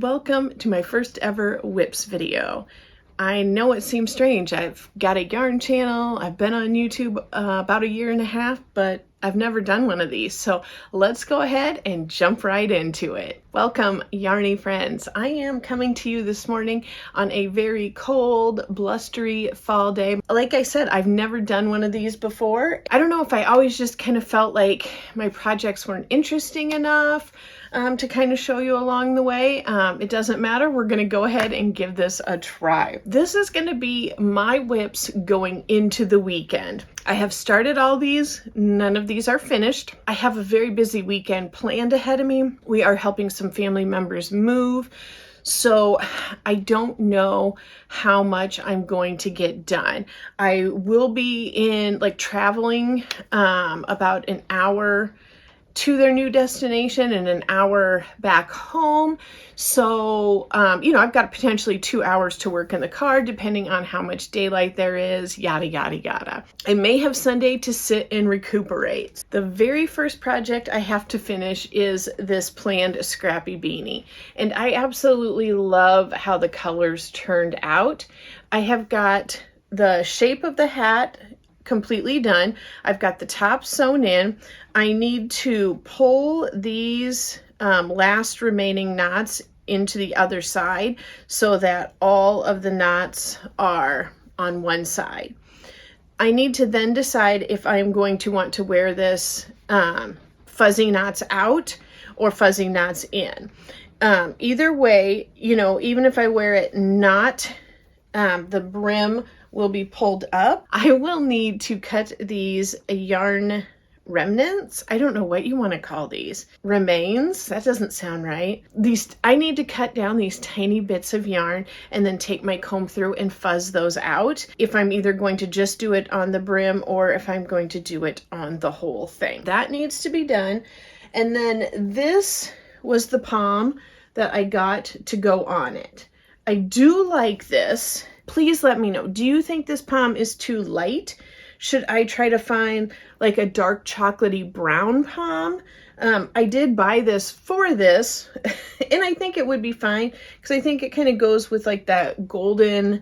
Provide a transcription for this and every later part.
Welcome to my first ever WIPs video. I know it seems strange. I've got a yarn channel. I've been on YouTube about 1.5 years, but I've never done one of these. So let's go ahead and jump right into it. Welcome, yarny friends. I am coming to you this morning on a very cold, blustery fall day. Like I said, I've never done one of these before. I don't know if I always just kind of felt like my projects weren't interesting enough to kind of show you along the way. It doesn't matter. We're going to go ahead and give this a try. This is going to be my WIPs going into the weekend. I have started all these. None of these are finished. I have a very busy weekend planned ahead of me. We are helping some family members move. So I don't know how much I'm going to get done. I will be traveling about an hour to their new destination and an hour back home. So, I've got potentially 2 hours to work in the car, depending on how much daylight there is, yada, yada, yada. I may have Sunday to sit and recuperate. The very first project I have to finish is this planned Scrappy beanie. And I absolutely love how the colors turned out. I have got the shape of the hat completely done. I've got the top sewn in. I need to pull these last remaining knots into the other side so that all of the knots are on one side. I need to then decide if I'm going to want to wear this fuzzy knots out or fuzzy knots in. Either way, even if I wear it not, the brim will be pulled up. I will need to cut these yarn remnants. I don't know what you want to call these. Remains? That doesn't sound right. I need to cut down these tiny bits of yarn and then take my comb through and fuzz those out if I'm either going to just do it on the brim or if I'm going to do it on the whole thing. That needs to be done. And then this was the pom that I got to go on it. I do like this. Please let me know. Do you think this pom is too light? Should I try to find like a dark chocolatey brown pom? I did buy this for this and I think it would be fine because I think it kind of goes with like that golden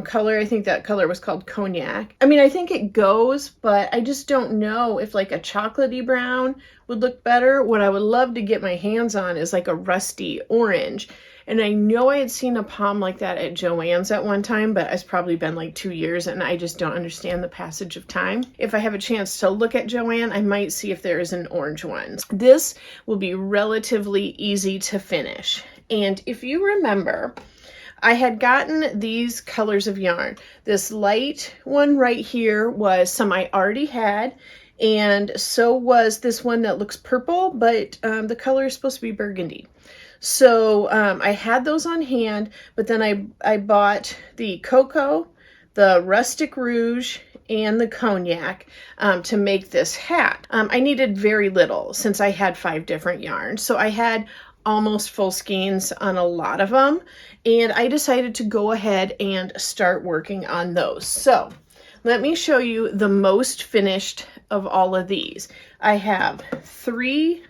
color. I think that color was called cognac. I mean, I think it goes, but I just don't know if like a chocolatey brown would look better. What I would love to get my hands on is like a rusty orange. And I know I had seen a pom like that at Joann's at one time, but it's probably been like 2 years and I just don't understand the passage of time. If I have a chance to look at Joann, I might see if there is an orange one. This will be relatively easy to finish. And if you remember, I had gotten these colors of yarn. This light one right here was some I already had, and so was this one that looks purple, but the color is supposed to be burgundy. So I had those on hand, but then I bought the cocoa, the rustic rouge, and the cognac to make this hat. I needed very little since I had 5 different yarns. So I had almost full skeins on a lot of them, and I decided to go ahead and start working on those. So let me show you the most finished of all of these. I have 3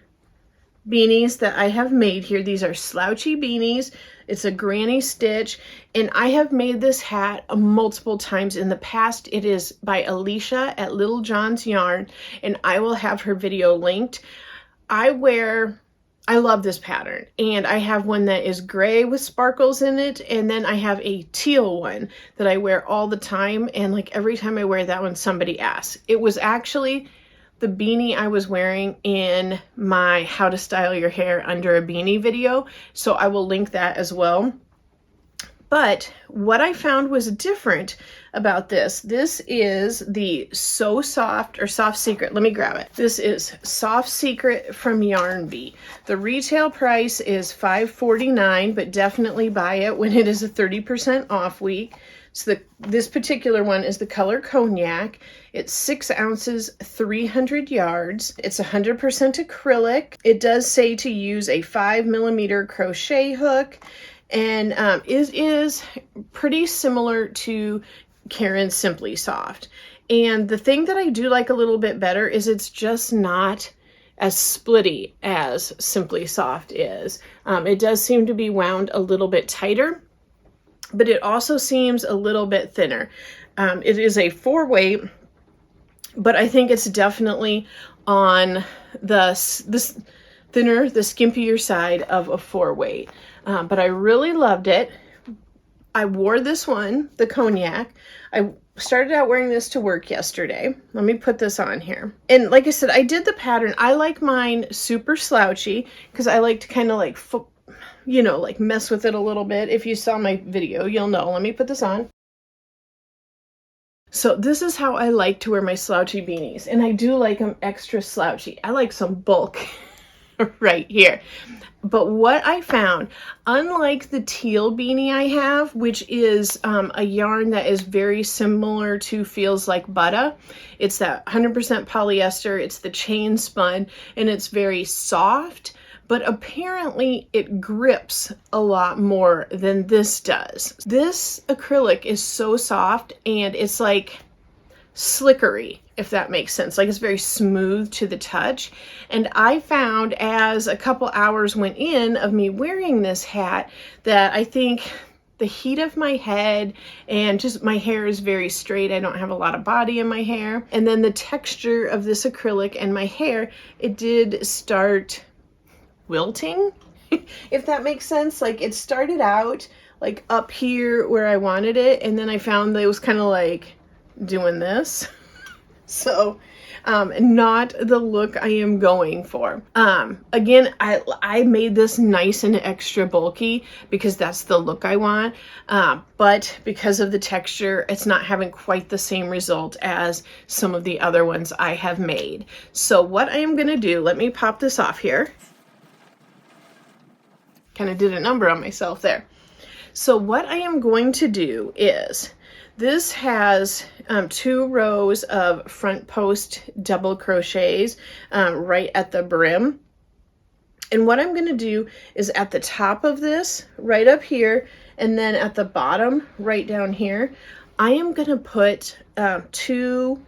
beanies that I have made here. These are slouchy beanies. It's a granny stitch, and I have made this hat multiple times in the past. It is by Alicia at Little John's Yarn, and I will have her video linked. I love this pattern, and I have one that is gray with sparkles in it, and then I have a teal one that I wear all the time, and like every time I wear that one, somebody asks. It was actually the beanie I was wearing in my how to style your hair under a beanie video, so I will link that as well. But what I found was different about this is the So Soft or Soft Secret. Let me grab it. This is Soft Secret from Yarn Bee. The retail price is $5.49, but definitely buy it when it is a 30% off week. So this particular one is the color Cognac. It's 6 ounces, 300 yards. It's 100% acrylic. It does say to use a 5mm crochet hook, and it is pretty similar to Karen's Simply Soft. And the thing that I do like a little bit better is it's just not as splitty as Simply Soft is. It does seem to be wound a little bit tighter, but it also seems a little bit thinner. It is a 4-weight, but I think it's definitely on this thinner, the skimpier side of a 4-weight. But I really loved it. I wore this one, the cognac. I started out wearing this to work yesterday. Let me put this on here. And like I said, I did the pattern. I like mine super slouchy because I like to kind of like, you know, like mess with it a little bit. If you saw my video, you'll know. Let me put this on. So this is how I like to wear my slouchy beanies. And I do like them extra slouchy. I like some bulk right here. But what I found, unlike the teal beanie I have, which is a yarn that is very similar to Feels Like Butter, it's that 100% polyester, it's the chain spun, and it's very soft, but apparently it grips a lot more than this does. This acrylic is so soft, and it's like slickery, if that makes sense. Like, it's very smooth to the touch. And I found as a couple hours went in of me wearing this hat that I think the heat of my head and just my hair is very straight. I don't have a lot of body in my hair. And then the texture of this acrylic and my hair, it did start wilting, if that makes sense. Like, it started out like up here where I wanted it, and then I found that it was kind of like doing this. So not the look I am going for. Again, I made this nice and extra bulky because that's the look I want, but because of the texture, it's not having quite the same result as some of the other ones I have made. So what I am gonna do, let me pop this off here. Kind of did a number on myself there. So what I am going to do is, this has 2 rows of front post double crochets right at the brim. And what I'm going to do is at the top of this, right up here, and then at the bottom, right down here, I am going to put 2,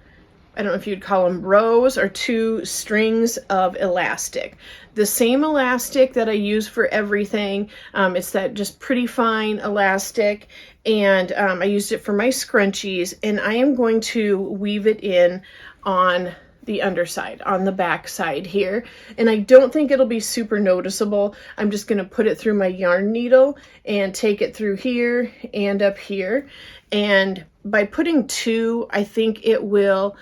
I don't know if you'd call them rows or 2 strings of elastic. The same elastic that I use for everything. It's that just pretty fine elastic, and I used it for my scrunchies, and I am going to weave it in on the underside, on the back side here. And I don't think it'll be super noticeable. I'm just going to put it through my yarn needle and take it through here and up here. And by putting 2, I think it will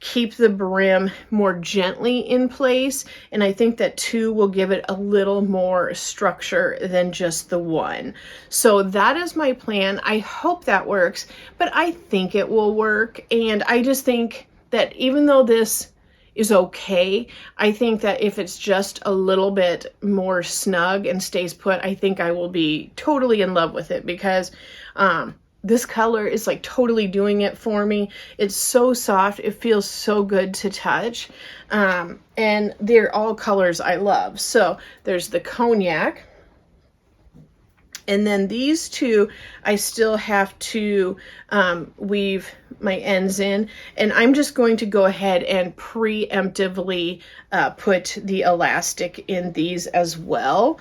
keep the brim more gently in place, and I think that 2 will give it a little more structure than just the 1. So that is my plan. I hope that works, but I think it will work. And I just think that even though this is okay, I think that if it's just a little bit more snug and stays put, I think I will be totally in love with it, because this color is like totally doing it for me. It's so soft. It feels so good to touch. And they're all colors I love. So there's the cognac. And then these 2, I still have to weave my ends in. And I'm just going to go ahead and preemptively put the elastic in these as well.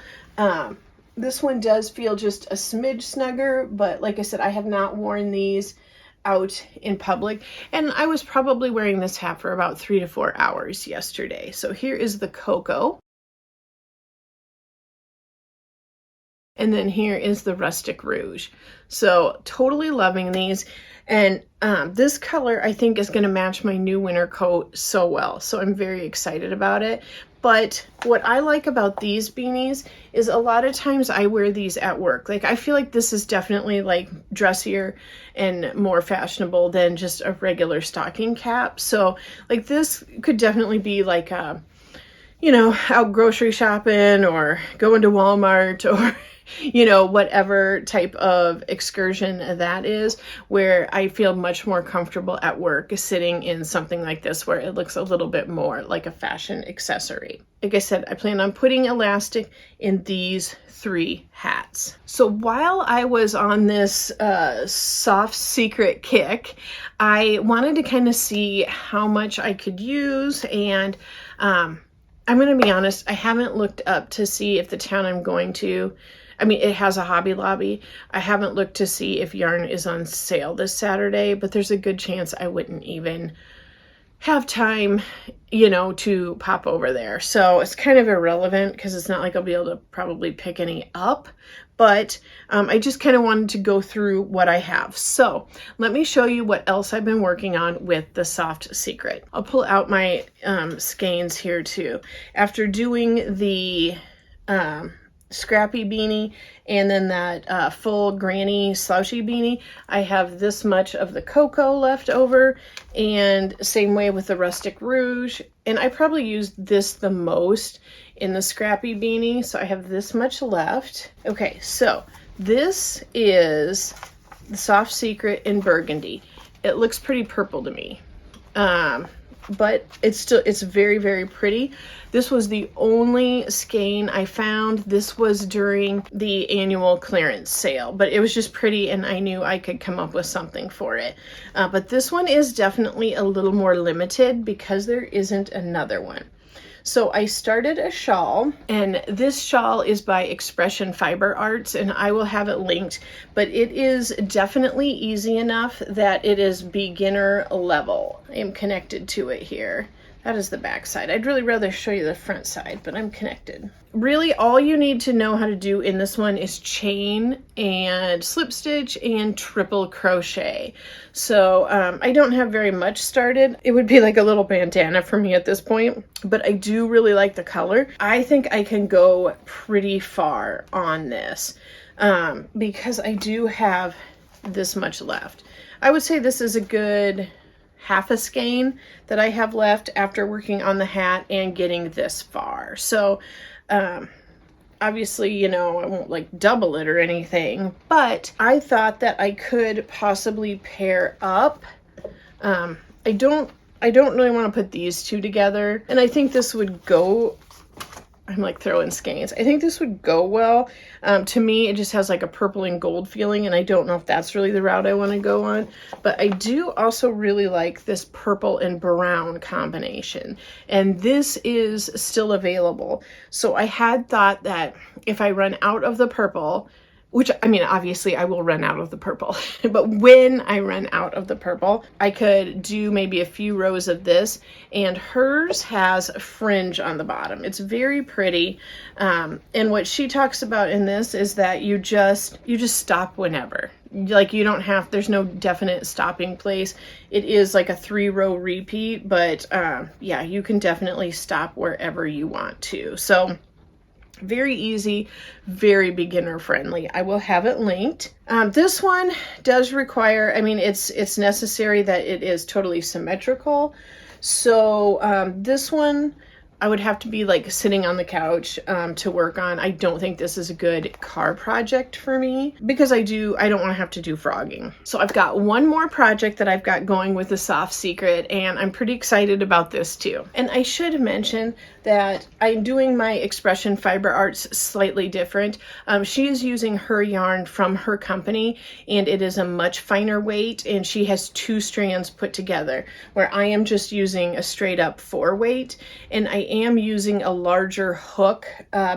This one does feel just a smidge snugger, but like I said, I have not worn these out in public, and I was probably wearing this hat for about 3 to 4 hours yesterday. So here is the cocoa. And then here is the rustic rouge. So totally loving these. And this color I think is going to match my new winter coat so well. So I'm very excited about it. But what I like about these beanies is a lot of times I wear these at work. Like, I feel like this is definitely like dressier and more fashionable than just a regular stocking cap. So like, this could definitely be like a, you know, out grocery shopping or going to Walmart or, you know, whatever type of excursion that is, where I feel much more comfortable at work sitting in something like this, where it looks a little bit more like a fashion accessory. Like I said, I plan on putting elastic in these 3 hats. So while I was on this soft secret kick, I wanted to kind of see how much I could use, and I'm going to be honest, I haven't looked up to see if the town I'm going to, I mean, it has a Hobby Lobby. I haven't looked to see if yarn is on sale this Saturday, but there's a good chance I wouldn't even have time, you know, to pop over there. So it's kind of irrelevant because it's not like I'll be able to probably pick any up, but I just kind of wanted to go through what I have. So let me show you what else I've been working on with the Soft Secret. I'll pull out my skeins here too. After doing the Scrappy beanie and then that full granny slouchy beanie, I have this much of the cocoa left over, and same way with the rustic rouge, and I probably used this the most in the Scrappy beanie, so I have this much left. Okay, so this is the Soft Secret in burgundy. It looks pretty purple to me. But it's very, very pretty. This was the only skein I found. This was during the annual clearance sale, but it was just pretty and I knew I could come up with something for it. But this one is definitely a little more limited because there isn't another one. So I started a shawl, and this shawl is by Expression Fiber Arts, and I will have it linked, but it is definitely easy enough that it is beginner level. I am connected to it here. That is the back side. I'd really rather show you the front side, but I'm connected. Really, all you need to know how to do in this one is chain and slip stitch and triple crochet. So I don't have very much started. It would be like a little bandana for me at this point, but I do really like the color. I think I can go pretty far on this because I do have this much left. I would say this is a good half a skein that I have left after working on the hat and getting this far. So obviously, you know, I won't like double it or anything, but I thought that I could possibly pair up. I don't really want to put these two together, and I think this would go, I'm like throwing skeins. I think this would go well. To me, it just has like a purple and gold feeling, and I don't know if that's really the route I want to go on. But I do also really like this purple and brown combination, and this is still available. So I had thought that if I run out of the purple, which, I mean, obviously I will run out of the purple, but when I run out of the purple, I could do maybe a few rows of this, and hers has a fringe on the bottom. It's very pretty, and what she talks about in this is that you just stop whenever. Like, you don't have, there's no definite stopping place. It is like a 3-row repeat, but yeah, you can definitely stop wherever you want to. So very easy, very beginner friendly. I will have it linked. This one does require, I mean, it's necessary that it is totally symmetrical. So this one I would have to be like sitting on the couch to work on. I don't think this is a good car project for me because I don't want to have to do frogging. So I've got one more project that I've got going with the Soft Secret, and I'm pretty excited about this too. And I should mention that I'm doing my Expression Fiber Arts slightly different. She is using her yarn from her company, and it is a much finer weight, and she has 2 strands put together, where I am just using a straight up 4 weight, and I am using a larger hook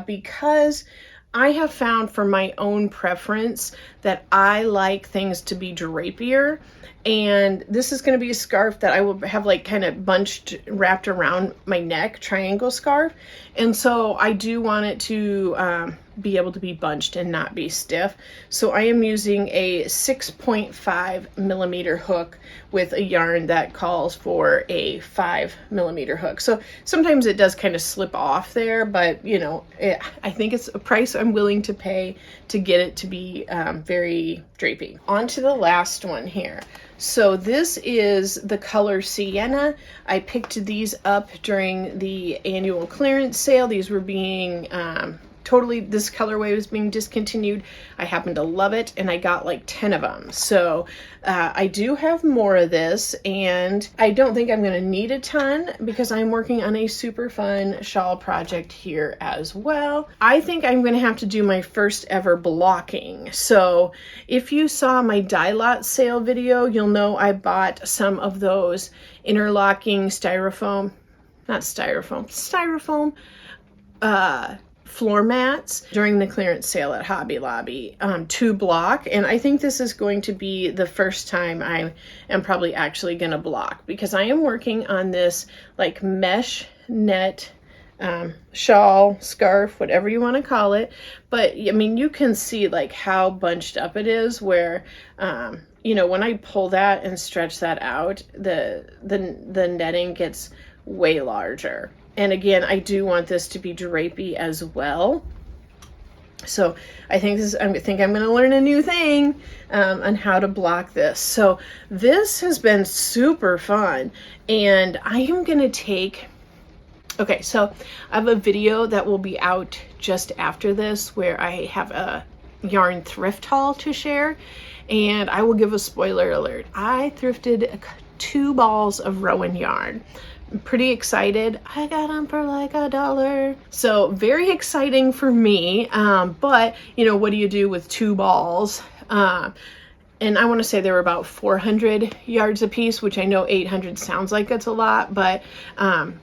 because I have found for my own preference that I like things to be drapier, and this is going to be a scarf that I will have like kind of bunched, wrapped around my neck, triangle scarf, and so I do want it to be able to be bunched and not be stiff. So I am using a 6.5 millimeter hook with a yarn that calls for a 5 millimeter hook. So sometimes it does kind of slip off there, but you know, I think it's a price I'm willing to pay to get it to be very drapey. On to the last one here. So this is the color Sienna. I picked these up during the annual clearance sale. These were being this colorway was being discontinued. I happen to love it, and I got like 10 of them. So I do have more of this, and I don't think I'm going to need a ton because I'm working on a super fun shawl project here as well. I think I'm going to have to do my first ever blocking. So if you saw my die lot sale video, you'll know I bought some of those interlocking styrofoam. not styrofoam, floor mats during the clearance sale at Hobby Lobby, to block. And I think this is going to be the first time I am probably actually going to block, because I am working on this like mesh net shawl, scarf, whatever you want to call it. But I mean, you can see like how bunched up it is, where you know, when I pull that and stretch that out, the netting gets way larger. And again, I do want this to be drapey as well. So I think I'm going to learn a new thing on how to block this. So this has been super fun, and I am going to take, okay, so I have a video that will be out just after this where I have a yarn thrift haul to share, and I will give a spoiler alert. I thrifted 2 balls of Rowan yarn. I'm pretty excited. I got them for like $1. So very exciting for me. But you know, what do you do with 2 balls? And I want to say they were about 400 yards a piece, which I know 800 sounds like it's a lot, but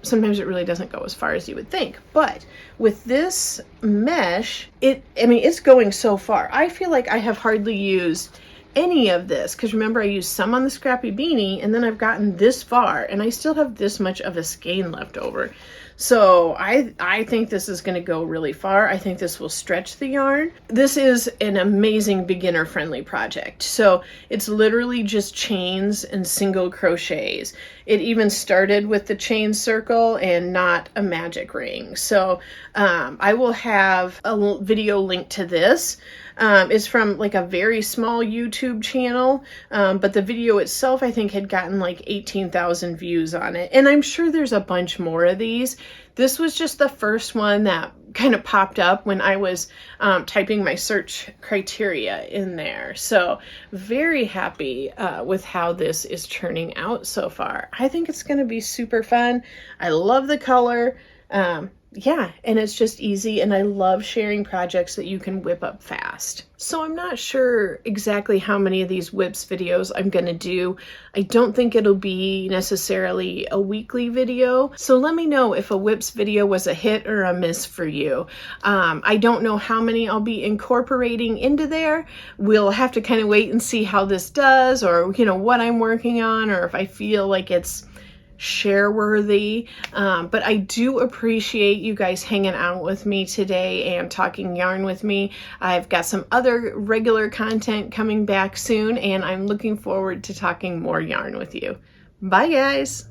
sometimes it really doesn't go as far as you would think. But with this mesh, I mean, it's going so far. I feel like I have hardly used any of this, because remember, I used some on the Scrappy beanie, and then I've gotten this far and I still have this much of a skein left over. So I think this is going to go really far. I think this will stretch the yarn. This is an amazing beginner friendly project. So it's literally just chains and single crochets. It even started with the chain circle and not a magic ring. So I will have a video link to this. It's from like a very small YouTube channel, but the video itself I think had gotten like 18,000 views on it, and I'm sure there's a bunch more of these. This was just the first one that kind of popped up when I was typing my search criteria in there. So very happy with how this is turning out so far. I think it's going to be super fun. I love the color. Yeah, and it's just easy, and I love sharing projects that you can whip up fast. So I'm not sure exactly how many of these whips videos I'm going to do. I don't think it'll be necessarily a weekly video. So let me know if a whips video was a hit or a miss for you. I don't know how many I'll be incorporating into there. We'll have to kind of wait and see how this does, or you know, what I'm working on, or if I feel like it's share worthy. But I do appreciate you guys hanging out with me today and talking yarn with me. I've got some other regular content coming back soon, and I'm looking forward to talking more yarn with you. Bye guys.